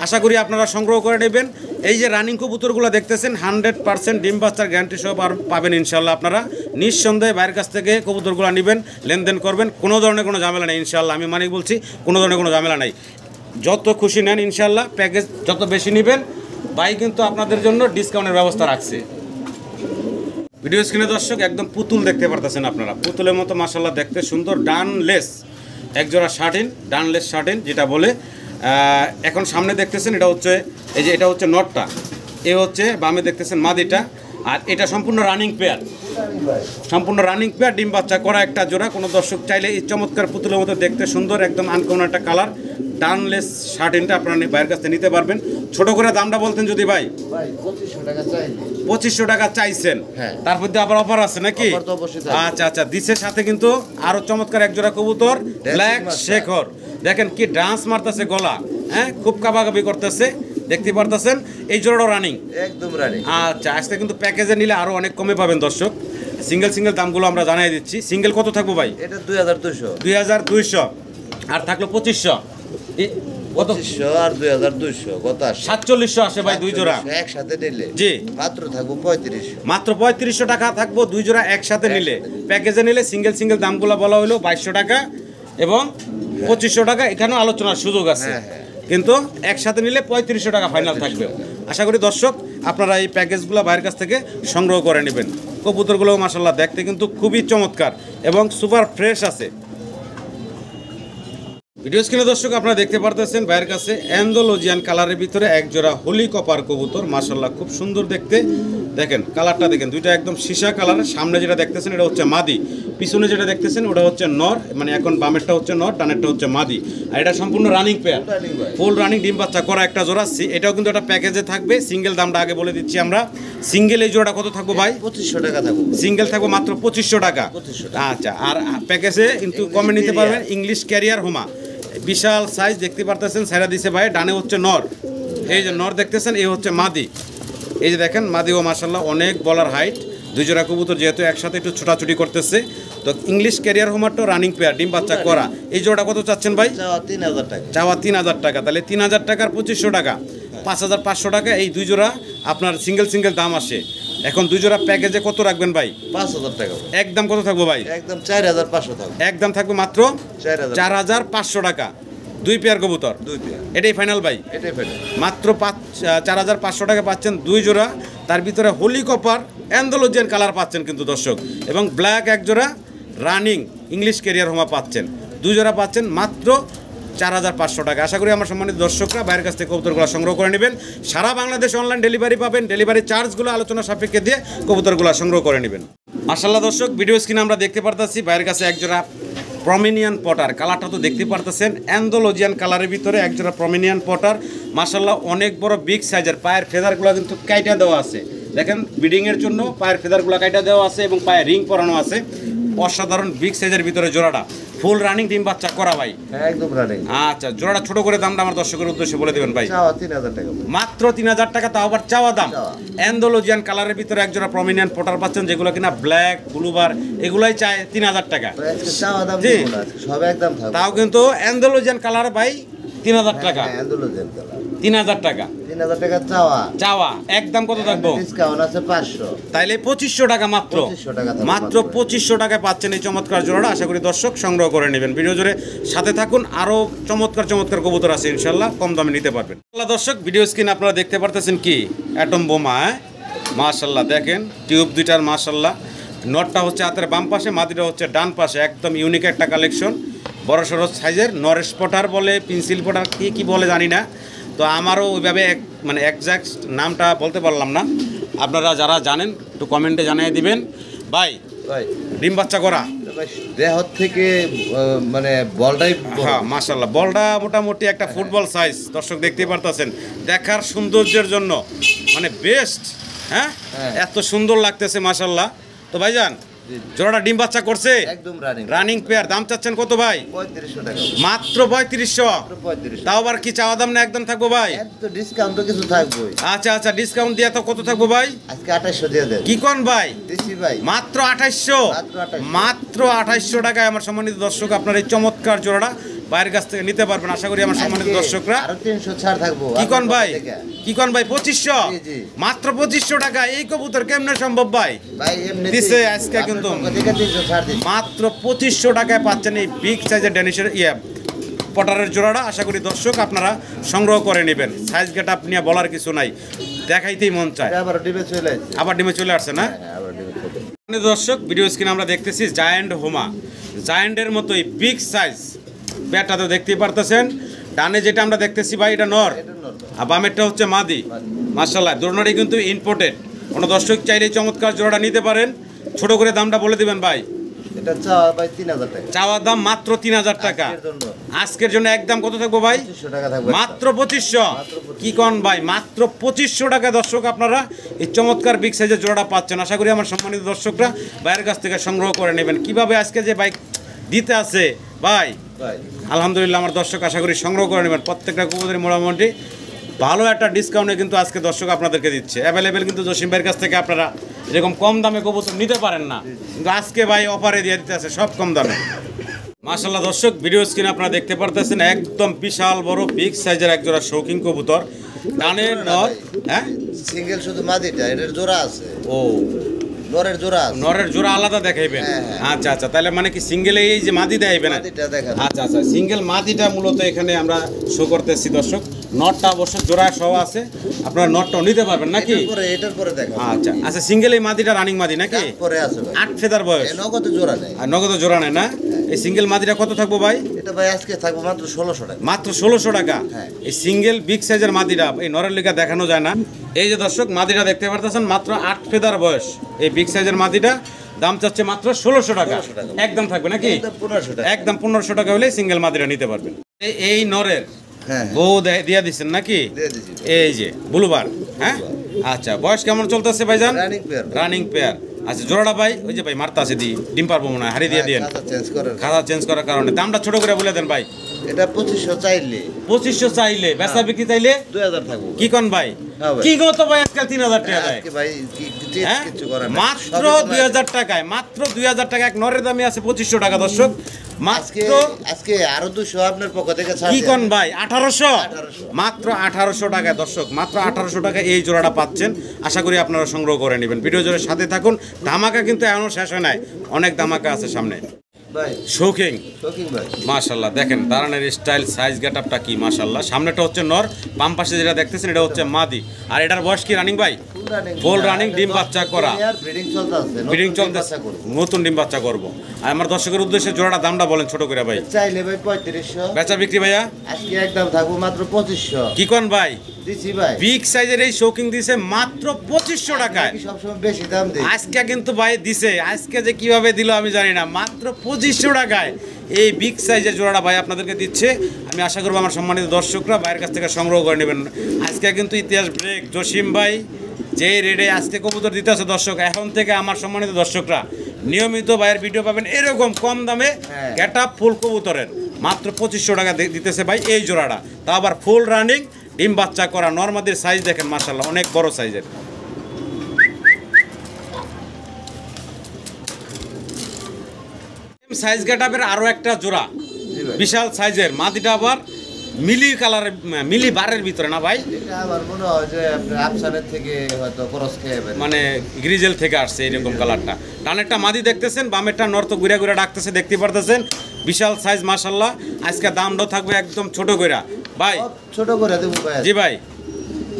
আশা করি আপনারা সংগ্রহ করে নেবেন। এই যে রানিং কবুতরগুলো দেখতেছেন 100% ডিম বাচ্চার গ্যারান্টি সহ পাবেন ইনশাল্লাহ। আপনারা নিঃসন্দেহে বাইরের কাছ থেকে কবুতরগুলো নেবেন, লেনদেন করবেন, কোনো ধরনের কোনো ঝামেলা নেই ইনশাল্লাহ। আমি মানিক বলছি, কোনো ধরনের কোনো ঝামেলা নাই। যত খুশি নেন ইনশাল্লাহ, প্যাকেজ যত বেশি নেবেন ভাই কিন্তু আপনাদের জন্য ডিসকাউন্টের ব্যবস্থা রাখছে। ভিডিও স্ক্রিনে দর্শক একদম পুতুল দেখতে পারতেছেন আপনারা, পুতুলের মতো মাশাল্লাহ দেখতে সুন্দর। ডানলেস একজোড়া শার্টিন, ডানলেস শার্টিন যেটা বলে। এখন সামনে দেখতেছেন এটা হচ্ছে, এই যে এটা হচ্ছে নটটা, এ হচ্ছে বামে দেখতেছেন মাদিটা, আর এটা সম্পূর্ণ রানিং পেয়ার, সম্পূর্ণ রানিং পেয়ার ডিম বাচ্চা করা একটা জোড়া। কোনো দর্শক চাইলে এই চমৎকার পুতুলের মতো দেখতে সুন্দর একদম আনকমন একটা কালার ডানলেস শার্টিনটা আপনারা বাইরের কাছ থেকে নিতে পারবেন। ছোট করে দামটা বলতেন যদি ভাই?
2500 টাকা চাই।
2500 টাকা চাইছেন, তার মধ্যে আবার অফার আছে নাকি? আচ্ছা আচ্ছা, দিসের সাথে কিন্তু আরো চমৎকার এক জোড়া কবুতর ব্ল্যাক শেখর, দেখেন কি ডান্স মারতেছে গলা, হ্যাঁ খুব কাবাকাবি করতেছে, দেখতে পারতেছেন। এই জোড়াটা রানিং,
একদম রানিং।
আচ্ছা, আজকে কিন্তু প্যাকেজে নিলে আরো অনেক কমে পাবেন দর্শক। সিঙ্গেল সিঙ্গেল দামগুলো আমরা জানিয়ে দিচ্ছি। সিঙ্গেল কত থাকবো ভাই?
এটা 2200।
2200 আর থাকলো 2500, কত?
2500 আর 2200 কত আসে?
4700 আসে ভাই দুই জোড়া
একসাথে নিলে।
জি,
মাত্র থাকবো 3500।
মাত্র 3500 টাকা থাকবো দুই জোড়া একসাথে নিলে। প্যাকেজে নিলে সিঙ্গেল সিঙ্গেল দামগুলো বলা হলো 2200 টাকা এবং 2500 টাকা, এখানেও আলোচনার সুযোগ আছে। কিন্তু একসাথে নিলে 3500 টাকা ফাইনাল থাকবে। আশা করি দর্শক আপনারা এই প্যাকেজগুলো বাইরের কাছ থেকে সংগ্রহ করে নেবেন। কবুতরগুলো মাশাআল্লাহ দেখতে কিন্তু খুবই চমৎকার এবং সুপার ফ্রেশ আছে। ভিডিও স্ক্রিনে দর্শক আপনারা দেখতে পারতেছেন বাইরের কাছে অ্যান্ডালুজিয়ান কালারের ভিতরে এক জোড়া হোলি কপার কবুতর, মাশাআল্লাহ খুব সুন্দর দেখতে। দেখেন কালারটা দেখেন, দুইটা একদম সীসা কালারের। সামনে যেটা দেখতেছেন এটা হচ্ছে মাদি, পিছনে যেটা দেখতেছেন ওটা হচ্ছে নর, মানে এখন বামেরটা হচ্ছে নর, ডানেরটা হচ্ছে মাদি। আর এটা সম্পূর্ণ রানিং পেয়ার, ফুল রানিং ডিম বাচ্চা করা একটা জোড়া। এটাও কিন্তু একটা প্যাকেজে থাকবে। সিঙ্গেল দামটা আগে বলে দিচ্ছি আমরা। সিঙ্গেল এই জোড়াটা কত থাকবো ভাই?
2500 টাকা থাকবো।
সিঙ্গেল থাকবো মাত্র 2500 টাকা। আচ্ছা, আর প্যাকেজে কিন্তু কমে নিতে পারবেন। ইংলিশ ক্যারিয়ার হোমা, বিশাল সাইজ দেখতে পারতেছেন, সাইরা দিছে ভাই। ডানে হচ্ছে নর, এই যে নর দেখতেছেন, এই হচ্ছে মাদি। এই যে দেখেন মাদি ও মাশাআল্লাহ অনেক বলার হাইট। দুই জোড়া কবুতর যেহেতু একসাথে একটু ছোটাছুটি করতেছে, তো ইংলিশ ক্যারিয়ার হোমারটা রানিং পেয়ার ডিম বাচ্চা করা। এই জোড়া কত চাচ্ছেন ভাই?
চাওয়া 3000 টাকা।
চাওয়া 3000 টাকা। তাহলে 3000 টাকার 2500 টাকা, 5500 টাকা এই দুই জোড়া আপনার সিঙ্গেল সিঙ্গেল দাম আসে। এখন দুই জোড়া প্যাকেজে কত রাখবেন ভাই?
5000 টাকা।
একদম কত থাকবো ভাই?
একদম 4500 থাকবে।
একদম থাকবে মাত্র 4500 টাকা। দুই পেয়ার কবুতর,
দুই পেয়ার।
এটাই ফাইনাল ভাই?
এটাই ফাইনাল।
মাত্র 4500 টাকা পাচ্ছেন দুই জোড়া। তার ভিতরে হোলি কপার অ্যান্ডালুজিয়ান কালার পাচ্ছেন কিন্তু দর্শক, এবং ব্ল্যাক এক জোড়া রানিং ইংলিশ ক্যারিয়ার হোমা পাচ্ছেন। দুই জোড়া পাচ্ছেন মাত্র 4500 টাকা। আশা করি আমার সম্মানিত দর্শকরা বাইরের কাছ থেকে কবুতরগুলো সংগ্রহ করে নেবেন। সারা বাংলাদেশ অনলাইন ডেলিভারি পাবেন। ডেলিভারি চার্জগুলো আলোচনা সাপেক্ষে দিয়ে কবুতরগুলো সংগ্রহ করে নেবেন। মাশাআল্লাহ দর্শক, ভিডিও স্ক্রিনে আমরা দেখতে পারতেছি বাইরের কাছে একজোড়া প্রমিনিয়ান পটার। কালারটা তো দেখতে পারতেছেন অ্যান্ডালুজিয়ান কালারের ভিতরে একজোড়া প্রমিনিয়ান পটার, মাশাআল্লাহ অনেক বড় বিগ সাইজের। পায়ের ফেদারগুলো কিন্তু কাইটা দেওয়া আছে, দেখেন ব্রিডিংয়ের জন্য পায়ের ফেদারগুলো কাইটা দেওয়া আছে এবং পায়ে রিং পরানো আছে। অসাধারণ বিগ সাইজের ভিতরে জোড়াটা ফুল রানিং ডিম বাচ্চা করা ভাই?
একদম রানিং।
আচ্ছা, জোড়াটা ছোট করে দামটা আমার দর্শকের উদ্দেশ্যে বলে দেবেন ভাই।
চাওয়া 3000 টাকা।
মাত্র 3000 টাকা, তাও আবার চাওয়া দাম। অ্যান্ডালুজিয়ান কালারের ভিতরে একজোড়া প্রমিনিয়ান্ট পটার পাচ্ছেন, যেগুলো কিনা ব্ল্যাক ব্লুবার, এগুলাই চায় 3000 টাকা।
চাওয়া দাম
জি,
সব একদম থাকবে।
তাও কিন্তু অ্যান্ডালুজিয়ান কালার ভাই 3000 টাকা।
অ্যান্ডালুজিয়ান কালার
3000 টাকা।
3000 টাকা চাওয়া।
চাওয়া একদম কত থাকবো?
ডিসকাউন্ট আছে 500।
তাইলে 2500 টাকা মাত্র।
2500 টাকা
মাত্র 2500 টাকায় পাচ্ছেন এই চমৎকার জোড়াটা। আশা করি দর্শক সংগ্রহ করে নেবেন। ভিডিও জুড়ে সাথে থাকুন, আরো চমৎকার চমৎকার কবুতর আছে ইনশাল্লাহ, কম দামে নিতে পারবেন। দর্শক ভিডিও স্ক্রিনে আপনারা দেখতে পারতেছেন কি অ্যাটম বোমা, মাশাল্লাহ দেখেন টিউব দুইটার মাশাল্লাহ। নটটা হচ্ছে হাতের বাম পাশে, মাদিটা হচ্ছে ডান পাশে। একদম ইউনিক একটা কালেকশন, বড় সড়ো সাইজের। নরেশ পটার বলে, পেন্সিল পটার কি বলে জানি না, তো আমারও ওইভাবে মানে একজ্যাক্ট নামটা বলতে পারলাম না। আপনারা যারা জানেন একটু কমেন্টে জানিয়ে দিবেন। ভাই ডিম বাচ্চা করা
দেহ থেকে মানে বলটাই,
হ্যাঁ মাশাল্লাহ বলটা মোটামুটি একটা ফুটবল সাইজ। দর্শক দেখতেই পারতেছেন, দেখার সৌন্দর্যের জন্য মানে বেস্ট। হ্যাঁ, এত সুন্দর লাগতেছে মাশাল্লাহ। তো ভাইজান জোড়াটা ডিম বাচ্চা করছে
একদম রানিং
রানিং পেয়ার। দাম চাচ্ছেন কত ভাই?
3500 টাকা
মাত্র 3500।
3500
তাও আবার কি চাওয়া দাম না একদম থাকবো ভাই?
এত ডিসকাউন্ট তো কিছু থাকবেই।
আচ্ছা আচ্ছা, ডিসকাউন্ট দিয়া তো কত থাকবো ভাই?
আজকে 2800 দিয়ে দেন।
কি কোন ভাই?
দিছি ভাই
মাত্র 2800। মাত্র 2800 টাকায় আমার সম্মানিত দর্শক আপনার এই চমৎকার জোড়াটা বাইরের কাছ থেকে নিতে পারবেন আশা করি আমার সম্মানিত
আজকে
দর্শকরা।
আরো 300 ছাড় থাকবো।
কি কোন ভাই?
আপনার থেকে।
কি কোন ভাই? 2500।
জি, জি।
মাত্র 2500 টাকা এই কবুতর কেমনে সম্ভব ভাই?
ভাই এমনি
দিছে আজকে কিন্তু।
থেকে 300 ছাড় দিছি।
মাত্র 2500 টাকায় পাচ্ছেন এই বিগ সাইজের ড্যানিশের পটারের জোড়াটা। আশা করি দর্শক আপনারা সংগ্রহ করে নেবেন। সাইজ গেট আপ নিয়ে বলার কিছু নাই, দেখাইতেই মন চায়।
আবার ডিবে চলে আসছে।
আবার ডিমে চলে আসছে না?
হ্যাঁ, আবার ডিবে চলে আসছে।
সম্মানিত দর্শক ভিডিও স্ক্রিনে আমরা দেখতেছি জায়ান্ট হোমা। জায়ান্টের মতোই বিগ সাইজ পেয়ারটা তো দেখতেই পারতেছেন। ডানে যেটা আমরা দেখতেছি ভাই এটা নর,
এটা নর।
আর বামেরটা হচ্ছে মাদি। মাশাআল্লাহ দুটোরই কিন্তু ইম্পোর্টেড। কোনো দর্শক চাইলে চমৎকার জোড়াটা নিতে পারেন। ছোট করে দামটা বলে দিবেন ভাই।
এটা চাওয়া ভাই 3000 টাকা।
চাওয়া দাম মাত্র 3000 টাকা।
আজকের জন্য
আজকের জন্য একদম কত থাকবো ভাই?
2500 টাকা থাকবে।
মাত্র 2500। কি কোন ভাই? মাত্র 2500 টাকা দর্শক আপনারা এই চমৎকার বিগ সাইজের জোড়াটা পাচ্ছেন। আশা করি আমার সম্মানিত দর্শকরা বাইরের কাছ থেকে সংগ্রহ করে নেবেন। কিভাবে আজকে যে বাইক দিতে আছে ভাই,
ভাই
আলহামদুলিল্লাহ আমার দর্শক আশা করি সংগ্রহ করে নেবেন। প্রত্যেকটা কবুতরের মোটামুটি ভালো একটা ডিসকাউন্টে কিন্তু আজকে দর্শক আপনাদেরকে দিচ্ছে। অ্যাভেলেবেল কিন্তু জসিম ভাইয়ের কাছ থেকে আপনারা এরকম কম দামে কবুতর নিতে পারেন না, কিন্তু আজকে ভাই অফারে দিয়ে দিতে আছে সব কম দামে। মাশাআল্লাহ দর্শক ভিডিও স্ক্রিনে আপনারা দেখতে পারতেছেন একদম বিশাল বড় বিগ সাইজের একজোড়া শৌখিন কবুতর। ডানে নর, হ্যাঁ
সিঙ্গেল শুধু মাদিটা, এটার জোড়া আছে।
ও
নরের জোড়া আছে।
নরের জোড়া আলাদা দেখাইবেন?
হ্যাঁ, হ্যাঁ।
আচ্ছা আচ্ছা, তাহলে মানে কি সিঙ্গেলে এই যে মাদি দেখাইবেন?
মাদিটা দেখা
আচ্ছা আচ্ছা, সিঙ্গেল মাদিটা মূলত এখানে আমরা শো করতেছি দর্শক। নটটা অবশ্য জোড়া সহ আছে, আপনারা নটটাও নিতে পারবেন নাকি?
এটার পরে দেখা
আচ্ছা আচ্ছা, সিঙ্গেল এই মাদিটা রানিং মাদি নাকি?
পরে আছে ভাই।
8 ফেদার বয়স,
এ নগদ জোড়া নেই।
আর নগদ জোড়া নেয় না? এই সিঙ্গেল মাদিটা কত থাকবো ভাই?
এটা ভাই আজকে থাকবো মাত্র 1600 টাকা।
মাত্র 1600 টাকা।
হ্যাঁ।
এই সিঙ্গেল বিগ সাইজের মাদিটা এই নরের লিগা দেখানো যায় না। এই যে দর্শক মাদিটা দেখতে পারতেছেন মাত্র 8 ফেদার বয়স এই বিগ সাইজের মাদিটা। দাম চাচ্ছে মাত্র 1600 টাকা।
1600 টাকা।
একদম থাকবে নাকি?
একদম 1500 টাকা।
একদম 1500 টাকা হলে সিঙ্গেল মাদিটা নিতে পারবেন। এই নরের
হ্যাঁ
বউ দিয়ে দিচ্ছেন নাকি?
দিয়ে দিছি।
এই যে ব্লুবার, হ্যাঁ আচ্ছা, বয়স কেমন চলতেছে ভাইজান?
Running pair.
Running pair. আচ্ছা জোড়াটা ভাই ওই যে ভাই মারতা আছে ডিম পারবো মনে হয়, হারিয়ে দিয়ে দিন।
চেঞ্জ করে।
খাতা চেঞ্জ করার কারণে দামটা ছোট করে বলে দেন ভাই।
এটা 2500 চাইলে
2500 চাইলে, বেচা বিক্রি চাইলে
2000 থাকবো।
কি কোন ভাই?
হ্যাঁ ভাই।
কি গো তো ভাই আজকাল 3000 টাকা দেয়?
আজকে ভাই চেঞ্জ
হ্যাঁ?
কিছু করে না।
মাত্র
সবই তোমার-
2000 টাকায়, মাত্র 2000 টাকা। এক নরের দামই আছে 2500 টাকা দর্শক।
আজকে
মাত্র
আজকে আরো 200 আপনার পক্ষ থেকে ছাড়
কি
দেয়া
কোন
হবে।
ভাই? 1800।
1800
মাত্র 1800 টাকায় দর্শক, মাত্র 1800 টাকায় এই জোড়াটা পাচ্ছেন। আশা করি আপনারা সংগ্রহ করে নেবেন। ভিডিও জোরের সাথে থাকুন। ধামাকা কিন্তু এখনো শেষ হয় নাই, অনেক ধামাকা আছে সামনে।
ভাই
শৌখিন
শৌখিন ভাই।
মাশাল্লাহ দেখেন দাঁড়ানোর স্টাইল, সাইজ গেটআপটা কি মাশাল্লাহ। সামনেটা হচ্ছে নর, বাম পাশে যেটা দেখতেছেন এটা হচ্ছে মাদি। আর এটার বয়স কি রানিং ভাই? ফুল রানিং, ডিম বাচ্চা করা।
ব্রিডিং চলতেছে।
ব্রিডিং চলতেছে, নতুন ডিম বাচ্চা করবো। আর আমার দর্শকের উদ্দেশ্যে জোড়াটা দামটা বলেন ছোট করে ভাই।
চাইলে ভাই 3500।
বেচা বিক্রি ভাইয়া
আজকে একদম থাকবো মাত্র 2500।
কি কোন ভাই?
দিছি ভাই।
বিগ সাইজের এই শৌকিং দিছে মাত্র 2500 টাকায়।
সব সময় বেশি দাম দেই।
আজকে কিন্তু ভাই দিছে, আজকে যে কিভাবে দিল আমি জানি না, মাত্র 2500 টাকায় এই বিগ সাইজের জোড়াটা ভাই আপনাদেরকে দিচ্ছে। আমি আশা করবো আমার সম্মানিত দর্শকরা বাইরের কাছ থেকে সংগ্রহ করে নেবেন। আজকে কিন্তু ইতিহাস ব্রেক। জসিম ভাই যে রেডে আজকে কবুতর দিতে আছে দর্শক, এখন থেকে আমার সম্মানিত দর্শকরা নিয়মিত ভাইয়ের ভিডিও পাবেন এরকম কম দামে
হ্যাঁ।
গেটআপ ফুল কবুতরের। মাত্র 2500 টাকা দিতেছে ভাই এই জোড়াটা, তা আবার ফুল রানিং, ডিম বাচ্চা করা। নরমাদির সাইজ দেখেন মাশাআল্লাহ অনেক বড় সাইজের। সাইজ গেটআপের আরো একটা জোড়া
জি ভাই।
বিশাল সাইজের মাদিটা আবার মিলি কালারের, মিলি বারের ভিতরে না ভাই,
এটা আমার মনে হয় যে আপনার আফসানের থেকে হয়তো ক্রস খেয়ে বের।
মানে গ্রিজেল থেকে আসছে এইরকম কালারটা। ডানেরটা মাদি দেখতেছেন, বামেরটা নর্থ ঘুরে ঘুরে ডাকতেছে, দেখতে পারতেছেন। বিশাল সাইজ মাশাআল্লাহ। আজকে দামটাও থাকবে একদম ছোট কইরা ভাই।
সব ছোট করে দেবো ভাই।
জি ভাই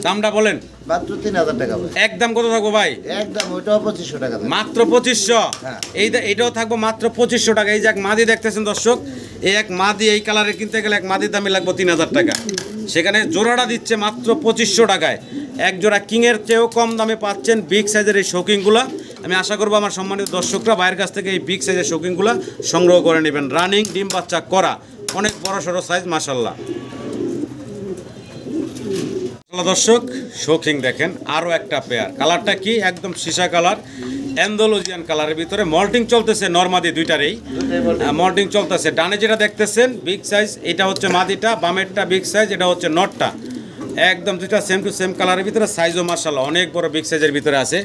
দামটা বলেন।
মাত্র 3000 টাকা ভাই।
একদম কত থাকবো ভাই?
একদম ওইটাও 2500 টাকা দেন।
মাত্র 2500।
হ্যাঁ।
এইটাও থাকবো মাত্র 2500 টাকা। এই যে এক মাদি দেখতেছেন দর্শক, এই এক মাদি এই কালারে কিনতে গেলে এক মাদির দামই লাগবে 3000 টাকা। সেখানে জোড়াটা দিচ্ছে মাত্র 2500 টাকায়। এক জোড়া কিংয়ের চেয়েও কম দামে পাচ্ছেন বিগ সাইজের এই শৌকিংগুলা। আমি আশা করবো আমার সম্মানিত দর্শকরা বাইরের কাছ থেকে এই বিগ সাইজের শৌকিংগুলা সংগ্রহ করে নেবেন। রানিং, ডিম বাচ্চা করা, অনেক বড় সড়ো সাইজ মাশাআল্লাহ। দর্শক শৌখিং দেখেন আরও একটা পেয়ার। কালারটা কি? একদম সীসা কালার, অ্যান্ডালুজিয়ান কালারের ভিতরে মল্টিং চলতেছে নরমাদি দুইটারই মল্টিং চলতেছে। ডানে যেটা দেখতেছেন বিগ সাইজ, এটা হচ্ছে মাদিটা, বামেরটা বিগ সাইজ, এটা হচ্ছে নটটা। একদম দুইটা সেম টু সেম কালারের ভিতরে, সাইজও মার্শাল্লাহ অনেক বড় বিগ সাইজের ভিতরে আছে।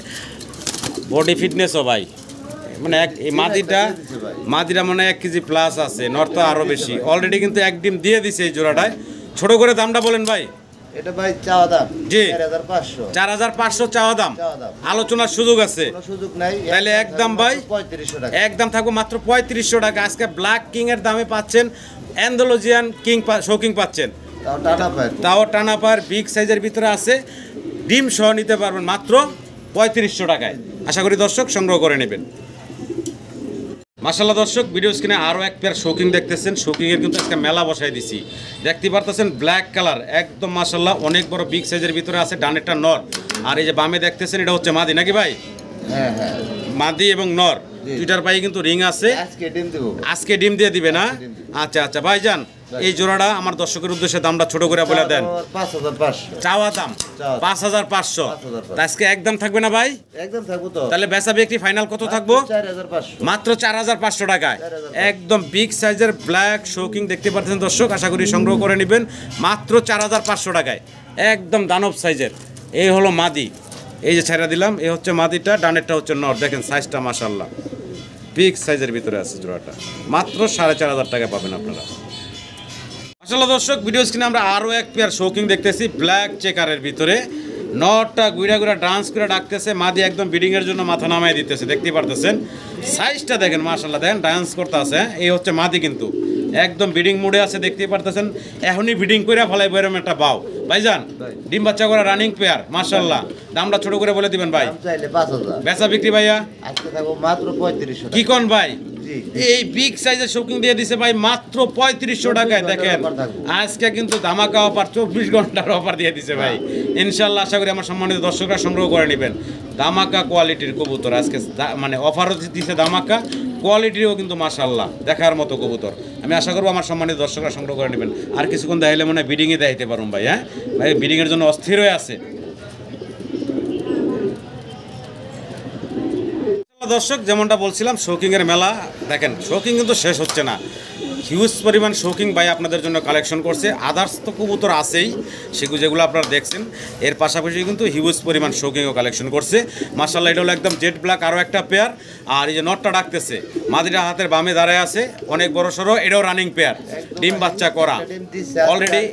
বডি ফিটনেসও ভাই মানে এই মাদিটা মানে 1 কেজি প্লাস আছে, নর্থ আরও বেশি। অলরেডি কিন্তু এক ডিম দিয়ে দিছে এই জোড়াটায়। ছোট করে দামটা বলেন ভাই।
এটা ভাই চাওয়া দাম
জি
4500
4500 চাওয়া দাম, আলোচনার সুযোগ আছে,
কোনো সুযোগ নাই।
তাহলে একদম ভাই
3500 টাকা,
একদম থাকবো মাত্র 3500 টাকা। আজকে ব্ল্যাক কিং এর দামে পাচ্ছেন, অ্যান্ডালুজিয়ান কিং শৌকিং পাচ্ছেন, তাও টানা পার বিগ সাইজের ভিতরে আছে, ডিম সহ নিতে পারবেন মাত্র 3500 টাকায়। আশা করি দর্শক সংগ্রহ করে নেবেন। মাশাআল্লাহ দর্শক, ভিডিও স্ক্রিনে আরও এক পেয়ার শৌকিং দেখতেছেন। শৌকিংয়ের কিন্তু আজকে মেলা বসাই দিছি, দেখতে পারতেছেন ব্ল্যাক কালার একদম মাশাআল্লাহ অনেক বড় বিগ সাইজের ভিতরে আছে। ডানেরটা নর, আর এই যে বামে দেখতেছেন এটা হচ্ছে মাদি নাকি ভাই?
হ্যাঁ হ্যাঁ,
মাদি এবং নর দুইটার পায়ে কিন্তু রিং আছে। আজকে ডিম দিয়ে দিবে না? আচ্ছা আচ্ছা ভাইজান, এই জোড়াটা আমার দর্শকের উদ্দেশ্যে দামটা ছোট করে বলে দেন।
5500
চাওয়া দাম 5500। আজকে একদম থাকবে না ভাই?
একদম থাকবো তো।
তাহলে বেচা বিক্রি ফাইনাল কত থাকবো?
4500,
মাত্র 4500 টাকায়। একদম বিগ সাইজের ব্ল্যাক শৌকিং দেখতে পাচ্ছেন দর্শক, আশা করি সংগ্রহ করে নেবেন মাত্র 4500 টাকায়। একদম দানব সাইজের। এই হলো মাদি, এই যে ছেড়ে দিলাম, এই হচ্ছে মাদিটা, ডানেরটা হচ্ছে নর। দেখেন সাইজটা মাশাআল্লাহ বিগ সাইজের ভিতরে আছে জোড়াটা, মাত্র 4500 টাকা পাবেন আপনারা। মাশাআল্লাহ দর্শক, ভিডিও স্ক্রিনে আমরা আরও এক পেয়ার শৌকিং দেখতেছি ব্ল্যাক চেকারের ভিতরে। নটটা গুড়া গুড়া ডান্স করে ডাকতেছে, মাদি একদম বিডিংয়ের জন্য মাথা নামায় দিতেছে, দেখতেই পারতেছেন। সাইজটা দেখেন মাশাআল্লাহ, দেখেন ডান্স করতে আছে। এই হচ্ছে মাদি, কিন্তু একদম বিডিং মোডে আছে, দেখতেই পারতেছেন। এখনই বিডিং করে ফলাই বেরোম একটা বাও। ভাইজান ডিম বাচ্চা করা রানিং পেয়ার মাশাআল্লাহ। দামটা ছোট করে বলে দিবেন ভাই।
চাইলে 5000,
বেচা বিক্রি ভাইয়া
আজকে থাকবো মাত্র 3500
কি
টাকা।
কোন ভাই? এই বিগ সাইজের শৌকিং দিয়ে দিছে ভাই মাত্র 3500 টাকায়। দেখেন আজকে কিন্তু ধামাকা অফার, 24 ঘন্টার অফার দিয়ে দিছে ভাই। ইনশাআল্লাহ আশা করি আমার সম্মানিত দর্শকরা সংগ্রহ করে নেবেন। ধামাকা কোয়ালিটির কবুতর আজকে, মানে অফারও দিছে ধামাকা, কোয়ালিটিও কিন্তু মাশাআল্লাহ দেখার মতো কবুতর। আমি আশা করবো আমার সম্মানিত দর্শকরা সংগ্রহ করে নেবেন। আর কিছুক্ষণ দেখাইলে মনে হয় বিডিংয়ে দেখাইতে পারুন ভাই। হ্যাঁ ভাই, বিডিংয়ের জন্য অস্থির হয়ে আছে দর্শক। যেমনটা বলছিলাম শৌকিংয়ের মেলা, দেখেন শৌকিং কিন্তু শেষ হচ্ছে না। হিউজ পরিমাণ শৌকিং ভাই আপনাদের জন্য কালেকশন করছে। আদার্স তো কবুতর আছেই, সেগুলো যেগুলো আপনারা দেখছেন, এর পাশাপাশি কিন্তু হিউজ পরিমাণ শৌকিংও কালেকশন করছে মাশাআল্লাহ। এটা হলো একদম জেড ব্ল্যাক আরও একটা পেয়ার। আর এই যে নটটা ডাকতেছে, মাদিরা হাতের বামে দাঁড়ায় আছে, অনেক বড় সড়ো, এটাও রানিং পেয়ার, ডিম বাচ্চা করা অলরেডি,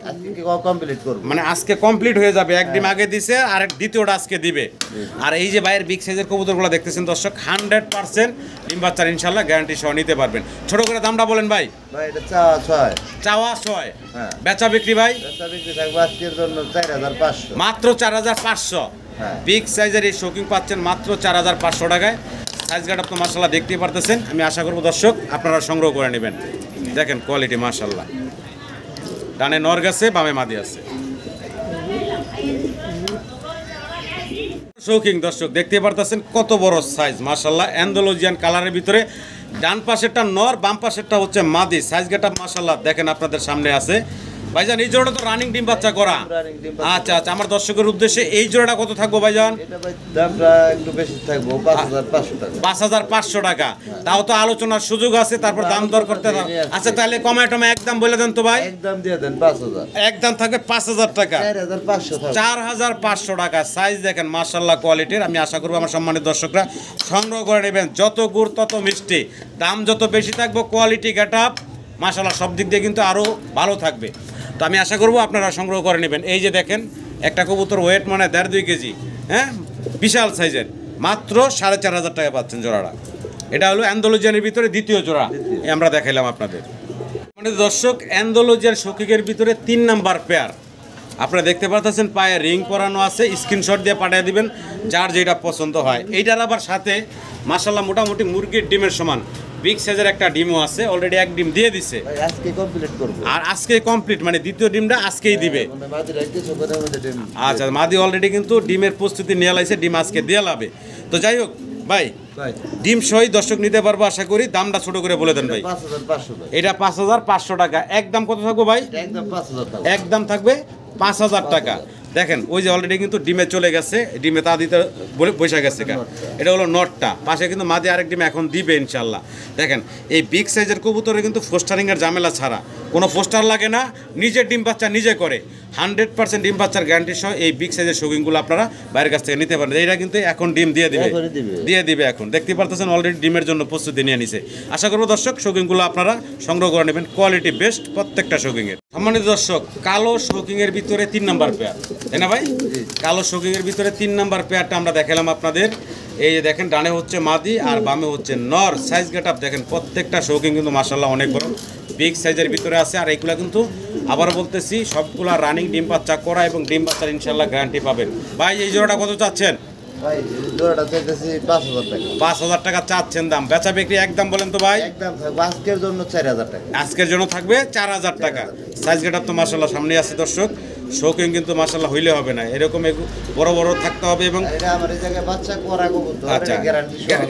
মানে আজকে কমপ্লিট হয়ে যাবে। এক ডিম আগে দিছে, আর দ্বিতীয়টা আজকে দিবে। আর এই যে ভাইয়ের বিগ সাইজের কবুতরগুলো দেখতেছেন দর্শক, 100% ডিম বাচ্চার ইনশাল্লাহ গ্যারান্টি সহ নিতে পারবেন। ছোট করে দামটা বলেন ভাই।
এটা চাওয়া 6,
চাওয়া 6,
হ্যাঁ।
বেচা বিক্রি ভাই
বেচা বিক্রি থাকবে আজকের জন্য 4500,
মাত্র 4500।
হ্যাঁ।
বিগ সাইজের এই শৌকিং পাচ্ছেন মাত্র 4500 টাকায়। সাইজ গার্ড আপনি মাশাআল্লাহ দেখতেই পারতেছেন। আমি আশা করব দর্শক আপনারা সংগ্রহ করে নেবেন। দেখেন কোয়ালিটি মাশাআল্লাহ, ডানে নর গেছে, বামে মাদি আছে। শৌকিং দর্শক দেখতে পারতেছেন কত বড় সাইজ মাশাআল্লাহ, অ্যান্ডালুজিয়ান কালারের ভিতরে। ডান পাশেরটা নর, বাম পাশেরটা হচ্ছে মাদি। সাইজ গেটা মাশাআল্লাহ দেখেন আপনাদের সামনে আছে। ভাইজান এই জোড়াটা তো রানিং ডিম বাচ্চা করা। আচ্ছা আচ্ছা, আমার দর্শকের উদ্দেশ্যে এই জোড়াটা কত থাকবো ভাইজান?
এটা ভাই দামটা একটু বেশি থাকবো, 5500 টাকা।
5500 টাকা, তাও তো আলোচনার সুযোগ আছে, তারপর দাম দর করতে হবে। আচ্ছা তাহলে কমায় টমে একদম বলে দেন তো ভাই।
একদম দিয়ে দেন 5000,
একদম থাকবে 5000 টাকা,
4500 থাকবে।
4500 টাকা। সাইজ দেখেন মাশাআল্লাহ কোয়ালিটির। আমি আশা করবো আমার সম্মানিত দর্শকরা সংগ্রহ করে নেবেন। যত গুড় তত মিষ্টি, দাম যত বেশি থাকবে, কোয়ালিটি গেট আপ মাশাআল্লাহ সব দিক দিয়ে কিন্তু আরও ভালো থাকবে। তো আমি আশা করবো আপনারা সংগ্রহ করে নেবেন। এই যে দেখেন একটা কবুতর ওয়েট মানে 1.5-2 কেজি, হ্যাঁ বিশাল সাইজের, মাত্র 4500 টাকা পাচ্ছেন জোড়াটা। এটা হলো অ্যান্ডালুজিয়ানের ভিতরে দ্বিতীয় জোড়া আমরা দেখাইলাম আপনাদের। মানে দর্শক অ্যান্ডালুজিয়ান শৌকিংয়ের ভিতরে 3 নাম্বার পেয়ার আপনারা দেখতে পাচ্ছেন, পায়ে রিং পরানো আছে, স্ক্রিনশট দিয়ে পাঠিয়ে দিবেন যার যেটা পছন্দ হয়। এইটার আবার সাথে মাশাআল্লাহ মোটামুটি মুরগির ডিমের সমান বিগ সাইজের একটা ডিমও আছে, অলরেডি এক ডিম দিয়ে দিছে।
আজকে কমপ্লিট করব,
আর আজকে কমপ্লিট মানে দ্বিতীয় ডিমটা আজকেই দিবে।
মানে মাদিরা কিছু করে মধ্যে ডিম।
আচ্ছা, মাদি অলরেডি কিন্তু ডিমের প্রস্তুতি নিয়ে লাইছে, ডিম আজকে দিয়ে লাবে। তো যাই হোক ভাই, ডিম সহই দর্শক নিতে পারবো আশা করি। দামটা ছোট করে বলে দেন ভাই।
5500 টাকা।
এটা 5500 টাকা। একদম কত থাকবো ভাই?
একদম 5000 টাকা।
একদম থাকবে 5000 টাকা। দেখেন ওই যে অলরেডি কিন্তু ডিমে চলে গেছে, ডিমে তা দিতে বসে গেছে। এটা হলো নটটা, পাশে কিন্তু মাদি আরেক ডিম এখন দিবে ইনশাল্লাহ। দেখেন এই বিগ সাইজের কবুতরে কিন্তু ফোস্টারিংয়ের ঝামেলা ছাড়া, কোনো ফোস্টার লাগে না, নিজের ডিম বাচ্চা নিজে করে। 100% ডিম বাচ্চার গ্যারান্টি সহ এই বিগ সাইজের শৌখিনগুলো আপনারা বাইরের কাছ থেকে নিতে পারেন। এইটা কিন্তু এখন ডিম দিয়ে দিবে এখন দেখতে পারতেছেন, অলরেডি ডিমের জন্য প্রস্তুতি নিয়ে নিছে। আশা করবো দর্শক শৌখিনগুলো আপনারা সংগ্রহ করে নেবেন, কোয়ালিটি বেস্ট প্রত্যেকটা শৌখিনের। সম্মানিত দর্শক, কালো শৌখিনের ভিতরে 3 নাম্বার পেয়ার, তাই না ভাই? কালো শৌখিনের ভিতরে 3 নাম্বার পেয়ারটা আমরা দেখালাম আপনাদের। এই যে দেখেন, ডানে হচ্ছে মাদি আর বামে হচ্ছে নর। সাইজ গেট আপ দেখেন, প্রত্যেকটা শৌখিন কিন্তু মাশাআল্লাহ অনেক বড় বিগ সাইজের ভিতরে আছে। আর এইগুলা কিন্তু আবার বলতেছি সবগুলা রানিং ডিম বাচ্চা করা এবং ডিম বাচ্চার ইনশাল্লাহ গ্যারান্টি পাবেন। ভাই এই জোড়াটা কত চাচ্ছেন?
ভাই জোড়াটা চাইতেছি 5000 টাকা।
5000 টাকা চাচ্ছেন দাম, বেচা বিক্রি একদম বলেন তো ভাই?
একদম থাকবে আজকের জন্য 4000 টাকা।
আজকের জন্য থাকবে 4000 টাকা। সাইজ গেট আপ তো মাশাআল্লাহ সামনে আছে দর্শক, শৌখিন কিন্তু মাশাআল্লাহ হইলে হবে না, এরকম বড় বড় থাকতে হবে। এবং
এটা আমার এই জায়গায় বাচ্চা করা কবুতর,
আচ্ছা,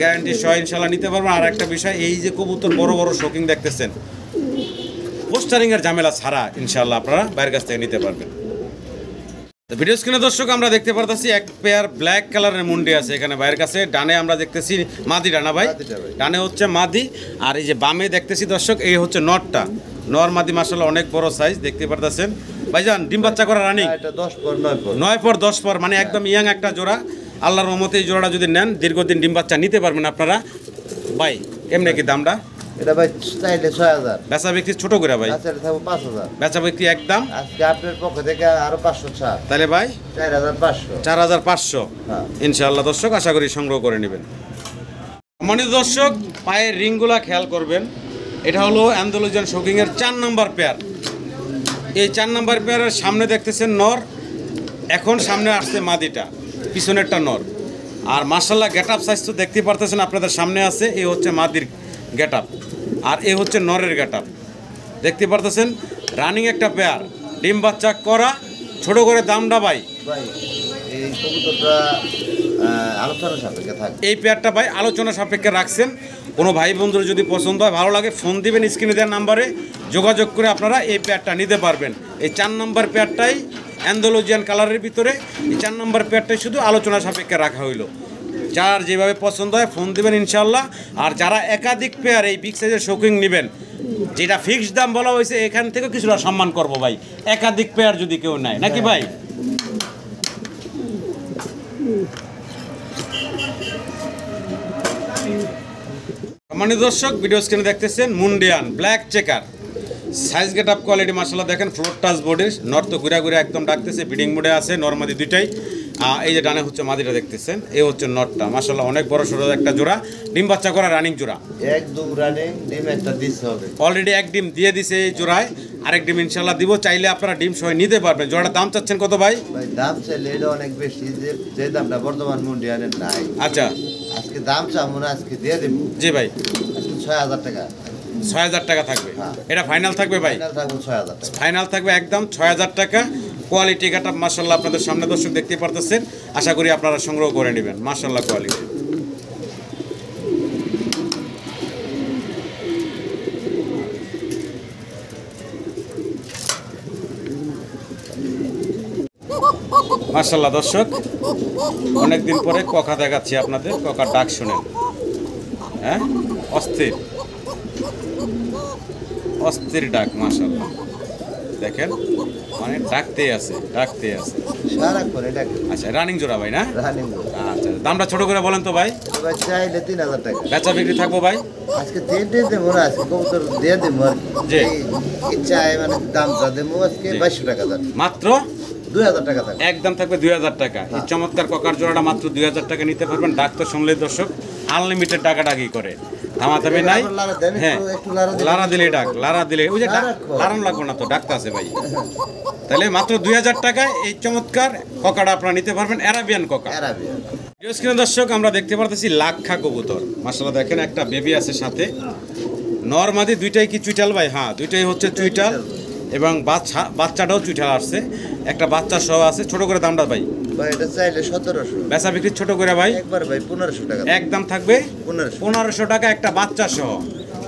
গ্যারান্টি সহ ইনশাআল্লাহ নিতে পারবেন। আর একটা বিষয়, এই যে কবুতর বড় বড় শৌখিন দেখতেছেন, পোস্টারিংয়ের ঝামেলা ছাড়া ইনশাআল্লাহ আপনারা বাইরের কাছ থেকে নিতে পারবেন। তো ভিডিও স্ক্রিনে দর্শক আমরা দেখতে পারতেছি এক পেয়ার ব্ল্যাক কালারের মুন্ডি আছে এখানে বাইরের কাছে। ডানে আমরা দেখতেছি মাদি, ডানা ভাই ডানে হচ্ছে মাদি, আর এই যে বামে দেখতেছি দর্শক এই হচ্ছে নটটা। নর মাদি মাশাআল্লাহ অনেক বড় সাইজ দেখতে পারতেছেন। ভাইজান ডিম বাচ্চা করা রানিং,
এটা 10 পর 9 পর
9 পর 10 পর, মানে একদম ইয়াং একটা জোড়া। আল্লাহর রহমতে এই জোড়াটা যদি নেন দীর্ঘদিন ডিম বাচ্চা নিতে পারবেন আপনারা। ভাই কেমনে কি দামটা?
এটা ভাই চাইলে 6000,
বেচা বিক্রি ছোট করে ভাই,
আচ্ছা থাকবে 5000।
বেচা বিক্রি একদম
আজকে আপনার পক্ষ থেকে আরো 500 ছাড়,
তাহলে ভাই
4500।
4500
হ্যাঁ
ইনশাআল্লাহ দর্শক আশা করি সংগ্রহ করে নেবেন। সম্মানিত দর্শক, পায়ের রিংগুলা খেয়াল করবেন। এটা হলো অ্যান্ডালুজিয়ান শৌখিনের 4 নাম্বার পেয়ার। এই 4 নাম্বার পেয়ারের সামনে দেখতেছেন নর, এখন সামনে আসছে মাদিটা, পিছনেরটা নর। আর মাশাআল্লাহ গেট আপ সাইজ তো দেখতে পারতেছেন আপনাদের সামনে আছে। এই হচ্ছে মাদির গেট আপ আর এই হচ্ছে নরের গেট আপ দেখতে পারতেছেন। রানিং একটা পেয়ার, ডিম বাচ্চা করা। ছোট করে দামটা ভাই?
ভাই এই কবুতরটা আলোচনা সাপেক্ষে থাকবে।
এই পেয়ারটা ভাই আলোচনা সাপেক্ষে রাখছেন। কোনো ভাই বন্ধুর যদি পছন্দ হয়, ভালো লাগে, ফোন দিবেন, স্ক্রিনে দেওয়ার নাম্বারে যোগাযোগ করে আপনারা এই পেয়ারটা নিতে পারবেন। এই 4 নাম্বার পেয়ারটাই অ্যান্ডালুজিয়ান কালারের ভিতরে, এই 4 নাম্বার পেয়ারটাই শুধু আলোচনা সাপেক্ষে রাখা হইলো। যার যেভাবে পছন্দ হয় ফোন দিবেন ইনশাল্লাহ। আর যারা একাধিক পেয়ার এই বিগ সাইজের শৌখিন নেবেন, যেটা ফিক্সড দাম বলা হয়েছে এখান থেকে কিছুটা সম্মান করবো ভাই, একাধিক পেয়ার যদি কেউ নেয়, নাকি ভাই? সম্মানিত দর্শক, ভিডিও স্ক্রিনে দেখতেছেন মুন্ডিয়ান black checker. Size get up quality মাশাআল্লাহ দেখেন, ফ্লোর টাচ বডির। নর তো ঘুরা ঘুরে একদম ডাকতেছে, ব্রিডিং মোডে আছে, নরমাদি দুইটাই। এই যে ডানে হচ্ছে মাদিটা দেখতেছেন, এই হচ্ছে নটটা মাশাআল্লাহ অনেক বড় সড়ো একটা জোড়া, ডিম বাচ্চা করা রানিং জোড়া।
একদম রানিং ডিম একটা দিতে হবে।
অলরেডি এক ডিম দিয়ে দিছে এই জোড়ায়, আরেক ডিম ইনশাআল্লাহ দিব। চাইলে আপনারা ডিম সহ নিতে পারবেন। জোড়াটার দাম চাচ্ছেন কত ভাই?
ভাই দাম চাইলে এটা অনেক বেশি, যে দামটা বর্তমান মুন্ডিয়ানের নাই।
আচ্ছা
আজকে দাম চাবো না, আজকে দিয়ে দেব।
জি ভাই,
আজকে 6000 টাকা।
6000 টাকা থাকবে।
হ্যাঁ।
এটা ফাইনাল থাকবে ভাই?
ফাইনাল থাকবে 6000 টাকা।
ফাইনাল থাকবে একদম 6000 টাকা। কোয়ালিটি গাটা মাশাআল্লাহ আপনাদের সামনে দর্শক দেখতেই পারতেছেন। আশা করি আপনারা সংগ্রহ করে নেবেন। মাশাআল্লাহ কোয়ালিটি। মাশাআল্লাহ দর্শক, অনেকদিন পরে ককা দেখাচ্ছি আপনাদের। ককার ডাক শুনেন, হ্যাঁ অস্থির অস্থির ডাক মাশাআল্লাহ দেখেন, মানে ডাকতেই আছে ডাকতেই আছে
সারাক্ষণ এটা।
আচ্ছা রানিং জোড়া ভাই না?
রানিং।
আচ্ছা দামটা ছোট করে বলেন তো ভাই?
ভাই চাইলে 3000 টাকা।
বেচা বিক্রি থাকবো ভাই?
আজকে তিনটে দেবো না, আজকে কবুতর দিয়ে দেবো আর
জি।
ইচ্ছা মানে দামটা দেবো আজকে 2200 টাকা দাম।
মাত্র
2000 টাকা থাকবে।
একদম থাকবে 2000 টাকা। এই চমৎকার ককার জোড়াটা মাত্র 2000 টাকা নিতে পারবেন। ডাক তো শুনলে দর্শক আনলিমিটেড টাকাটাকি করে, থামাথামি নাই। হ্যাঁ লারা দিলে ডাক, লারা দিলে ওই যে লারান লাগবো না তো, ডাকতে আছে ভাই। তাহলে মাত্র 2000 টাকায় এই চমৎকার ককাটা আপনারা নিতে পারবেন, অ্যারাবিয়ান ককা। স্ক্রিনে দর্শক আমরা দেখতে পারতেছি লাক্ষা কবুতর মাশাআল্লাহ দেখেন, একটা বেবি আছে সাথে। নরমাদি দুইটাই কি চুইটাল ভাই? হ্যাঁ দুইটাই হচ্ছে চুইটাল, এবং বাচ্চাটাও চুইটাল আসছে, একটা বাচ্চা সহ আছে। ছোট করে দামটা ভাই?
ভাই এটা চাইলে 1700।
বেচা বিক্রি ছোট করে ভাই?
একবার ভাই 1500 টাকা।
একদম থাকবে
1500
টাকা একটা বাচ্চা সহ।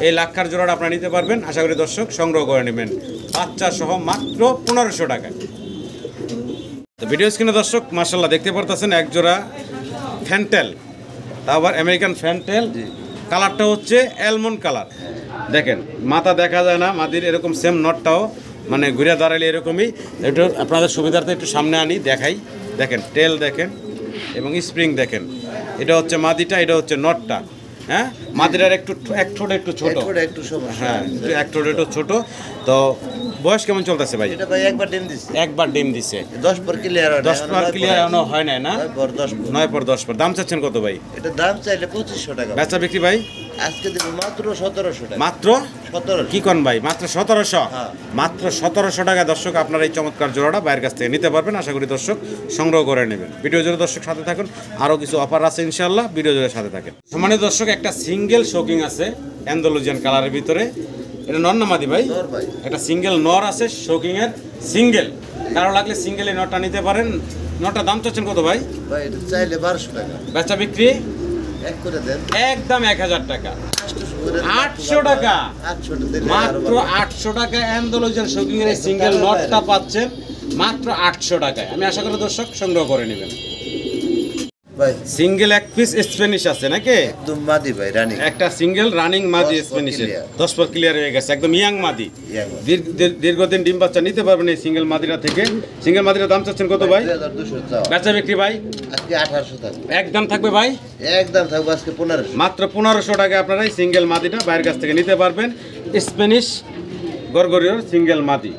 এই লাক্ষার জোড়াটা আপনারা নিতে পারবেন। আশা করি দর্শক সংগ্রহ করে নেবেন, বাচ্চা সহ মাত্র 1500 টাকা। তো ভিডিও স্ক্রিনে দর্শক মাশাআল্লাহ দেখতে পারতেছেন এক জোড়া ফ্যান্টেল, তা আবার আমেরিকান ফ্যান্টেল, কালারটা হচ্ছে অ্যালমন্ড কালার। দেখেন মাথা দেখা যায় না মাদির, এরকম সেম নটটাও মানে ঘুরে দাঁড়ালে এরকমই। একটু আপনাদের সুবিধার্থে একটু সামনে আনি দেখাই। দেখেন টেল দেখেন এবং স্প্রিং দেখেন, এটা হচ্ছে মাদিটা, এটা হচ্ছে নটটা। হ্যাঁ, মাদিরার একটু এক ঠোঁট একটু ছোট,
একটু সমস্যা।
হ্যাঁ এক ঠোঁট একটু ছোট। তো বয়স কেমন চলতেছে ভাই?
এটা ভাই একবার ডিম দিছে,
একবার ডিম দিছে,
10 পর ক্লিয়ার হয় না,
10 বার ক্লিয়ার এখনো হয় নাই না?
9 পর 10
9 পর 10 পর। দাম চাচ্ছেন কত ভাই?
এটা দাম চাইলে 2500 টাকা,
বেচা বিক্রি ভাই
আজকে দেব মাত্র 1700 টাকা।
মাত্র
1700
কি কোন ভাই? মাত্র 1700?
হ্যাঁ।
মাত্র 1700 টাকা দর্শক আপনারা এই চমৎকার জোড়াটা বাইরের কাছ থেকে নিতে পারবেন। আশা করি দর্শক সংগ্রহ করে নেবেন। ভিডিও জুড়ে দর্শক সাথে থাকুন, আরও কিছু অফার আছে ইনশাআল্লাহ, ভিডিও জুড়ে সাথে থাকেন। সম্মানিত দর্শক, একটা সিঙ্গেল শোকিং আছে অ্যান্ডালুজিয়ান কালারের ভিতরে, এটা নর না মাদি ভাই?
নর ভাই।
একটা সিঙ্গেল নর আছে শোকিং এর, সিঙ্গেল। কারো লাগলে সিঙ্গেল এই নরটা নিতে পারেন। নরটার দাম চাচ্ছেন কত ভাই?
ভাই এটা চাইলে 1200 টাকা,
বেচা বিক্রি
এক করে দেন
একদম 1000 টাকা।
800
টাকা?
800 দিলে আরো
মাত্র
ভালো।
800 টাকা অ্যান্ডালুজিয়ান শোকিং এর সিঙ্গেল নটটা পাচ্ছেন মাত্র 800 টাকায়। আমি আশা করি দর্শক সংগ্রহ করে নেবেন।
ভাই
সিঙ্গেল এক পিস স্প্যানিশ আছে নাকি?
একদম মাদি ভাই, রানী
একটা সিঙ্গেল রানিং মাদি
10 পর
স্প্যানিশের,
clear।
10 পর ক্লিয়ার হয়ে গেছে, একদম ইয়াং মাদি।
ইয়াং।
দীর্ঘদিন ডিম বাচ্চা নিতে পারবেন এই সিঙ্গেল মাদিরা থেকে। সিঙ্গেল মাদিরার দাম চাচ্ছেন কত ভাই?
2200 চাও,
বেচা বিক্রি ভাই
আজকে 1800 টাকা,
একদম থাকবে ভাই,
একদম থাকবে আজকে 1500।
মাত্র 1500 টাকা আপনারা এই সিঙ্গেল মাদিটা বাইরের কাছ থেকে নিতে পারবেন। স্প্যানিশ গরগরিওর সিঙ্গেল মাদি।